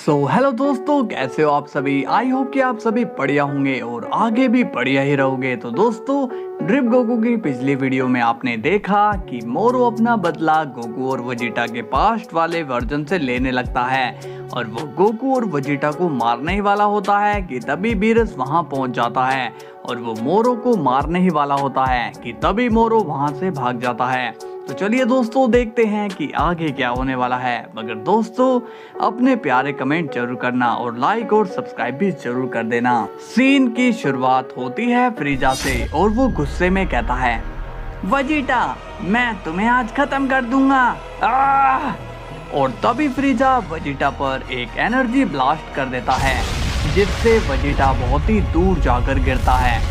Hello दोस्तों, कैसे हो आप सभी। आई होप कि आप सभी बढ़िया होंगे और आगे भी बढ़िया ही रहोगे। तो दोस्तों, ड्रिप गोकू की पिछली वीडियो में आपने देखा कि मोरो अपना बदला गोकू और वेजिटा के पास्ट वाले वर्जन से लेने लगता है और वो गोकू और वेजिटा को मारने ही वाला होता है कि तभी बीरस वहां पहुंच जाता है और वो मोरो को मारने ही वाला होता है कि तभी मोरो वहां से भाग जाता है। तो चलिए दोस्तों, देखते हैं कि आगे क्या होने वाला है। मगर दोस्तों, अपने प्यारे कमेंट जरूर करना और लाइक और सब्सक्राइब भी जरूर कर देना। सीन की शुरुआत होती है फ्रीजा से और वो गुस्से में कहता है, वेजिटा, मैं तुम्हें आज खत्म कर दूंगा। और तभी फ्रीजा वेजिटा पर एक एनर्जी ब्लास्ट कर देता है जिससे वेजिटा बहुत ही दूर जाकर गिरता है।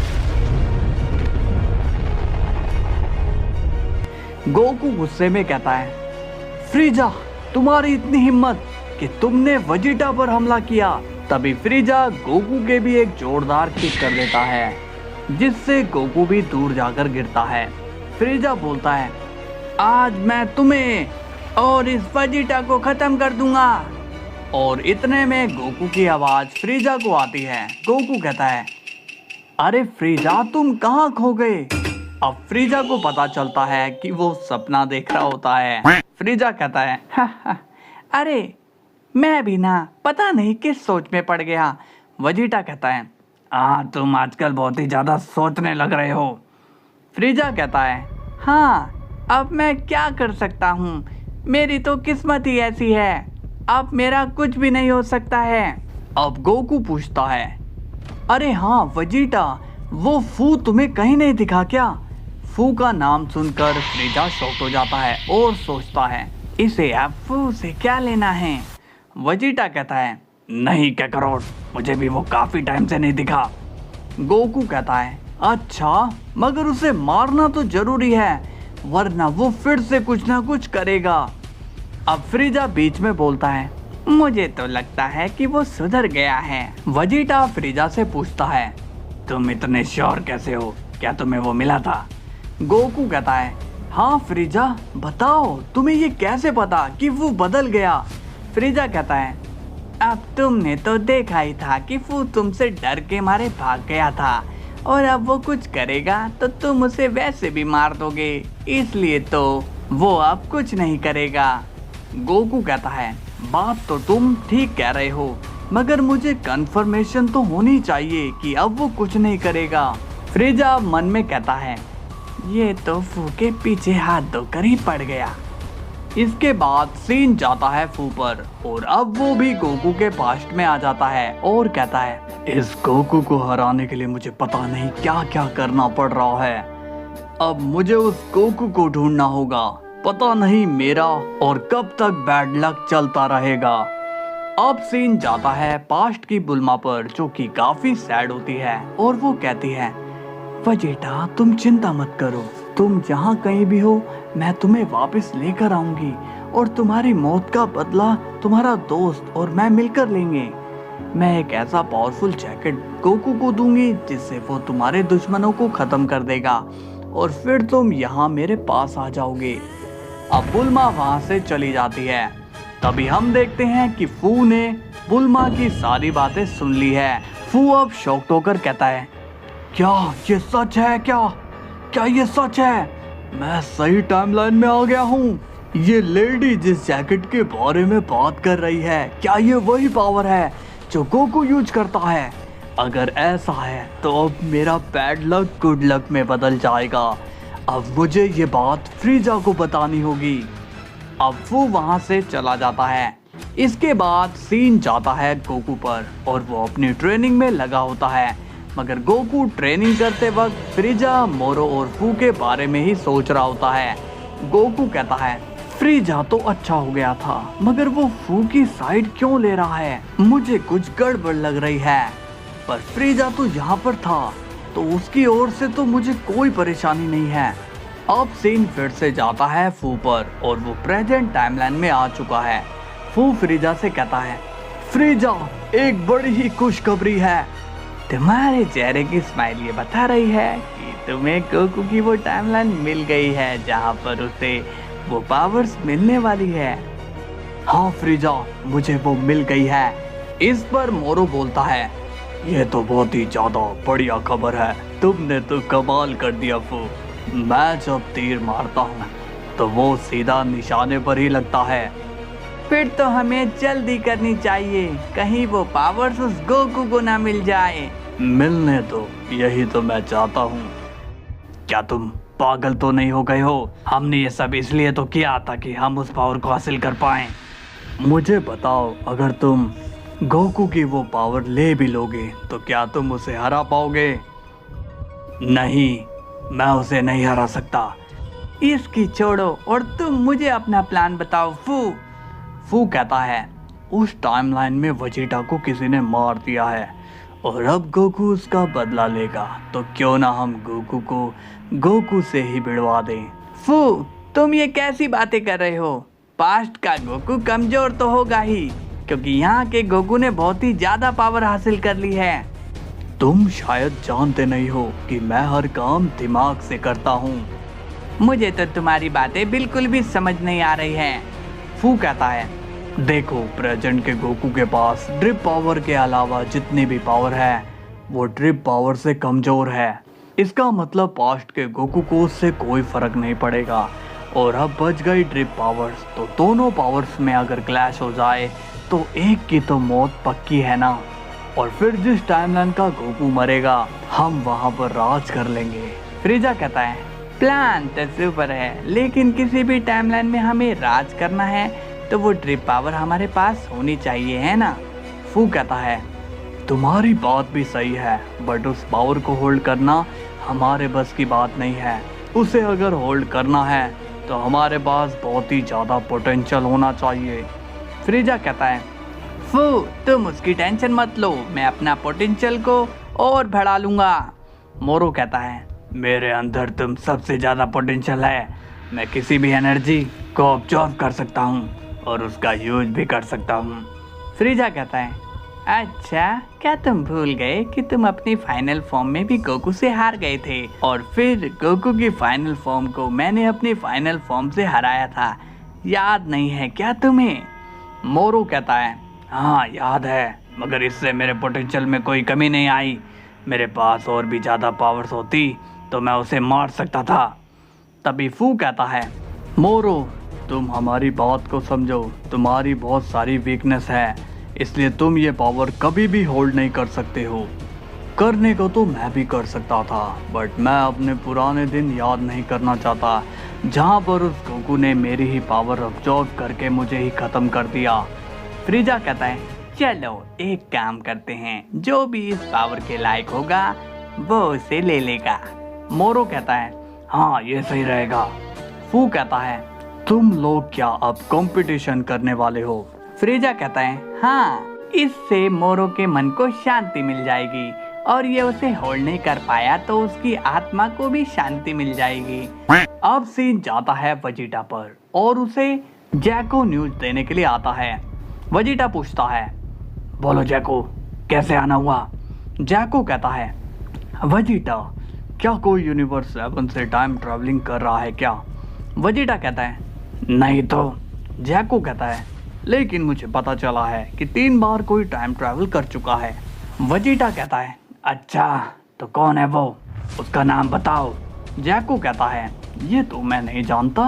गोकू गुस्से में कहता है, फ्रीजा, तुम्हारी इतनी हिम्मत कि तुमने वेजिटा पर हमला किया। तभी फ्रीजा गोकू के भी एक जोरदार किक कर देता है जिससे गोकू भी दूर जाकर गिरता है। फ्रीजा बोलता है, आज मैं तुम्हें और इस वेजिटा को खत्म कर दूंगा। और इतने में गोकू की आवाज फ्रीजा को आती है। गोकू कहता है, अरे फ्रीजा, तुम कहाँ खो गए। अब फ्रीजा को पता चलता है कि वो सपना देख रहा होता है। फ्रीजा कहता है, हा, अरे मैं भी ना पता नहीं किस सोच में पड़ गया। वेजिटा कहता है, तुम आजकल बहुत ही ज्यादा सोचने लग रहे हो। फ्रीजा कहता है, हाँ, अब मैं क्या कर सकता हूँ, मेरी तो किस्मत ही ऐसी है, अब मेरा कुछ भी नहीं हो सकता है। अब गोकू पूछता है, अरे हाँ वेजिटा, वो फू तुम्हें कहीं नहीं दिखा क्या। फू का नाम सुनकर फ्रीजा शॉक हो जाता है और सोचता है, इसे अब फू से क्या लेना है। वेजिटा कहता है, नहीं काकरोट, मुझे भी वो काफी टाइम से नहीं दिखा। गोकू कहता है, अच्छा, मगर उसे मारना तो जरूरी है वरना वो फिर से कुछ ना कुछ करेगा। अब फ्रीजा बीच में बोलता है, मुझे तो लगता है कि वो सुधर गया है। वेजिटा फ्रीजा से पूछता है, तुम इतने श्योर कैसे हो, क्या तुम्हें वो मिला था। गोकू कहता है, हाँ फ्रीजा, बताओ तुम्हें ये कैसे पता कि वो बदल गया। फ्रीजा कहता है, अब तुमने तो देखा ही था कि वो तुमसे डर के मारे भाग गया था और अब वो कुछ करेगा तो तुम उसे वैसे भी मार दोगे, इसलिए तो वो अब कुछ नहीं करेगा। गोकू कहता है, बात तो तुम ठीक कह रहे हो, मगर मुझे कंफर्मेशन तो होनी चाहिए कि अब वो कुछ नहीं करेगा। फ्रीजा मन में कहता है, ये तो फू के पीछे हाथ धोकर ही पड़ गया। इसके बाद सीन जाता है फू पर और अब वो भी गोकू के पास्ट में आ जाता है और कहता है, इस गोकू को हराने के लिए मुझे पता नहीं क्या क्या करना पड़ रहा है। अब मुझे उस गोकू को ढूंढना होगा, पता नहीं मेरा और कब तक बैड लक चलता रहेगा। अब सीन जाता है पास्ट की बुल्मा पर जो कि काफी सैड होती है और वो कहती है, वेजिटा, तुम चिंता मत करो, तुम जहाँ कहीं भी हो मैं तुम्हें वापस लेकर आऊंगी और तुम्हारी मौत का बदला तुम्हारा दोस्त और मैं मिलकर लेंगे। मैं एक ऐसा पावरफुल जैकेट गोकू को दूंगी जिससे वो तुम्हारे दुश्मनों को खत्म कर देगा और फिर तुम यहाँ मेरे पास आ जाओगे। अब बुल्मा वहाँ से चली जाती है। तभी हम देखते हैं कि फू ने बुल्मा की सारी बातें सुन ली है। फू अब शॉक्ड होकर कहता है, क्या ये सच है, क्या ये सच है। मैं सही टाइमलाइन में आ गया हूँ। ये लेडी जिस जैकेट के बारे में बात कर रही है, क्या ये वही पावर है जो गोकू यूज करता है। अगर ऐसा है तो अब मेरा बैड लक गुड लक में बदल जाएगा। अब मुझे ये बात फ्रीजा को बतानी होगी। अब वो वहां से चला जाता है। इसके बाद सीन जाता है गोकू पर और वो अपनी ट्रेनिंग में लगा होता है। मगर गोकू ट्रेनिंग करते वक्त फ्रीजा, मोरो और फू के बारे में ही सोच रहा होता है। गोकू कहता है, फ्रीजा तो अच्छा हो गया था, मगर वो फू की साइड क्यों ले रहा है, मुझे कुछ गड़बड़ लग रही है। पर फ्रीजा तो यहाँ पर था तो उसकी ओर से तो मुझे कोई परेशानी नहीं है। अब सीन फिर से जाता है फू पर और वो प्रेजेंट टाइमलाइन में आ चुका है। फू फ्रीजा से कहता है, फ्रीजा, एक बड़ी ही खुशखबरी है। तुम्हारे चेहरे की स्माइल ये बता रही है कि तुम्हें गोकू की वो टाइमलाइन मिल गई है जहाँ पर उसे वो पावर्स मिलने वाली है। हाँ फ्रीजा, मुझे वो मिल गई है। इस पर मोरू बोलता है, ये तो बहुत ही ज्यादा बढ़िया खबर है, तुमने तो कमाल कर दिया फू। मैं जब तीर मारता हूँ तो वो सीधा निशाने पर ही लगता है। फिर तो हमें जल्दी करनी चाहिए, कहीं वो पावर्स उस गोकू को ना मिल जाए। मिलने दो, यही तो मैं चाहता हूँ। क्या तुम पागल तो नहीं हो गए हो? हमने ये सब इसलिए तो किया ताकि हम उस पावर को हासिल कर पाएं। मुझे बताओ, अगर तुम गोकू की वो पावर ले भी लोगे तो क्या तुम उसे हरा पाओगे? नहीं, मैं उसे नहीं हरा सकता। इसकी छोड़ो और तुम मुझे अपना प्लान बताओ फू। फू कहता है, उस टाइमलाइन में वेजिटा को किसी ने मार दिया है और अब गोकू उसका बदला लेगा, तो क्यों ना हम गोकू को गोकू से ही भिड़वा दें। फू, तुम ये कैसी बातें कर रहे हो? पास्ट का गोकू कमजोर तो होगा ही, क्योंकि यहाँ के गोकू ने बहुत ही ज्यादा पावर हासिल कर ली है। तुम शायद जानते नहीं हो कि मैं हर काम दिमाग से करता हूँ। मुझे तो तुम्हारी बातें बिल्कुल भी समझ नहीं आ रही है। फू कहता है, देखो, प्रेजेंट के गोकू के पास ड्रिप पावर के अलावा जितनी भी पावर है वो ड्रिप पावर से कमजोर है। इसका मतलब पास्ट के गोकू को उससे कोई फर्क नहीं पड़ेगा। और अब बच गई ड्रिप पावर्स, तो दोनों पावर्स में अगर क्लैश हो जाए तो एक की तो मौत पक्की है ना। और फिर जिस टाइमलाइन का गोकू मरेगा हम वहां पर राज कर लेंगे। फ्रीजा कहता है, प्लान तो सुपर है, लेकिन किसी भी टाइमलाइन में हमें राज करना है तो वो ड्रिप पावर हमारे पास होनी चाहिए, है ना? फू कहता है, तुम्हारी बात भी सही है, बट उस पावर को होल्ड करना हमारे बस की बात नहीं है। उसे अगर होल्ड करना है तो हमारे पास बहुत ही ज़्यादा पोटेंशियल होना चाहिए। फ्रीजा कहता है, फू, तुम उसकी टेंशन मत लो, मैं अपना पोटेंशियल को और बढ़ा लूँगा। मोरू कहता है, मेरे अंदर तुम सबसे ज़्यादा पोटेंशियल है, मैं किसी भी एनर्जी को ऑब्जर्व कर सकता हूँ और उसका यूज भी कर सकता हूँ। फ्रीजा कहता है, अच्छा, क्या तुम भूल गए कि तुम अपनी फाइनल फॉर्म में भी गोकू से हार गए थे और फिर गोकू की फाइनल फॉर्म को मैंने अपनी फाइनल फॉर्म से हराया था, याद नहीं है क्या तुम्हें? मोरू कहता है, हाँ याद है, मगर इससे मेरे पोटेंशियल में कोई कमी नहीं आई। मेरे पास और भी ज़्यादा पावर्स होती तो मैं उसे मार सकता था। तभी फू कहता है, मोरू, तुम हमारी बात को समझो, तुम्हारी बहुत सारी वीकनेस है, इसलिए तुम ये पावर कभी भी होल्ड नहीं कर सकते हो। करने को तो मैं भी कर सकता था, बट मैं अपने पुराने दिन याद नहीं करना चाहता जहाँ पर उस गोकू ने मेरी ही पावर ऑब्जर्व करके मुझे ही ख़त्म कर दिया। फ्रीजा कहता है, चलो एक काम करते हैं, जो भी इस पावर के लायक होगा वो उसे ले लेगा। मोरू कहता है, हाँ ये सही रहेगा। फू कहता है, तुम लोग क्या अब कंपटीशन करने वाले हो? फ्रीजा कहता है, हाँ, इससे मोरू के मन को शांति मिल जाएगी और ये उसे होल्ड नहीं कर पाया तो उसकी आत्मा को भी शांति मिल जाएगी। अब सीन जाता है वेजिटा पर और उसे जैको न्यूज देने के लिए आता है। वेजिटा पूछता है, बोलो जैको, कैसे आना हुआ? जैको कहता है, वेजिटा, क्या कोई यूनिवर्स 7 से टाइम ट्रैवलिंग कर रहा है क्या? वेजिटा कहता है, नहीं तो। जैको कहता है, लेकिन मुझे पता चला है कि 3 बार कोई टाइम ट्रैवल कर चुका है। वेजिटा कहता है, अच्छा, तो कौन है वो? उसका नाम बताओ। जैको कहता है, ये तो मैं नहीं जानता।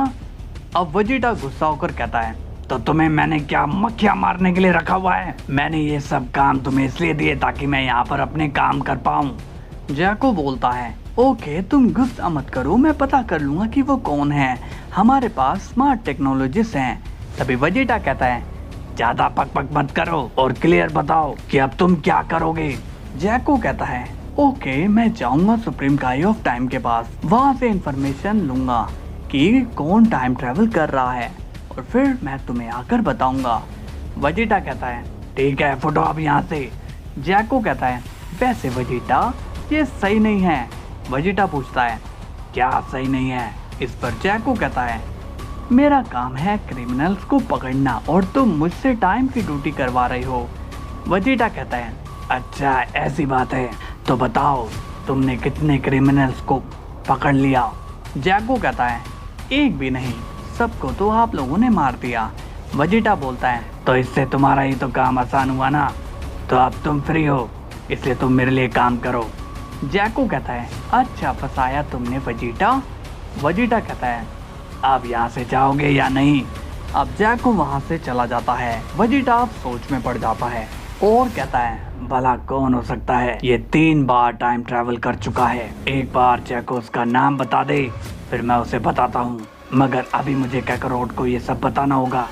अब वेजिटा गुस्सा होकर कहता है, तो तुम्हें मैंने क्या मक्खियाँ मारने के लिए रखा हुआ है? मैंने ये सब काम तुम्हें इसलिए दिए ताकि मैं यहाँ पर अपने काम कर पाऊँ। जैको बोलता है, ओके, तुम गुस्सा मत करो, मैं पता कर लूँगा कि वो कौन है, हमारे पास स्मार्ट टेक्नोलॉजिस्ट हैं। तभी वेजिटा कहता है, ज़्यादा पक मत करो और क्लियर बताओ कि अब तुम क्या करोगे। जैको कहता है, ओके, मैं जाऊँगा सुप्रीम काई ऑफ टाइम के पास, वहाँ से इंफॉर्मेशन लूँगा कि कौन टाइम ट्रैवल कर रहा है और फिर मैं तुम्हें आकर बताऊँगा। वेजिटा कहता है, ठीक है, फुटो अब यहाँ से। जैको कहता है, वैसे वेजिटा, ये सही नहीं है। वेजिटा पूछता है, क्या सही नहीं है? इस पर जैको कहता है, मेरा काम है क्रिमिनल्स को पकड़ना और तुम मुझसे टाइम की ड्यूटी करवा रही हो। वेजिटा कहता है, अच्छा ऐसी बात है, तो बताओ तुमने कितने क्रिमिनल्स को पकड़ लिया? जैको कहता है, एक भी नहीं, सबको तो आप लोगों ने मार दिया। वेजिटा बोलता है, तो इससे तुम्हारा ही तो काम आसान हुआ ना, तो अब तुम फ्री हो, इसलिए तुम मेरे लिए काम करो। जैको कहता है, अच्छा फंसाया तुमने वेजिटा। वेजिटा कहता है, आप यहाँ से जाओगे या नहीं। अब जैको वहाँ से चला जाता है। वेजिटा सोच में पड़ जाता है और कहता है, भला कौन हो सकता है, ये 3 बार टाइम ट्रैवल कर चुका है। एक बार जैको उसका नाम बता दे, फिर मैं उसे बताता हूँ, मगर अभी मुझे कैकरोट को ये सब बताना होगा।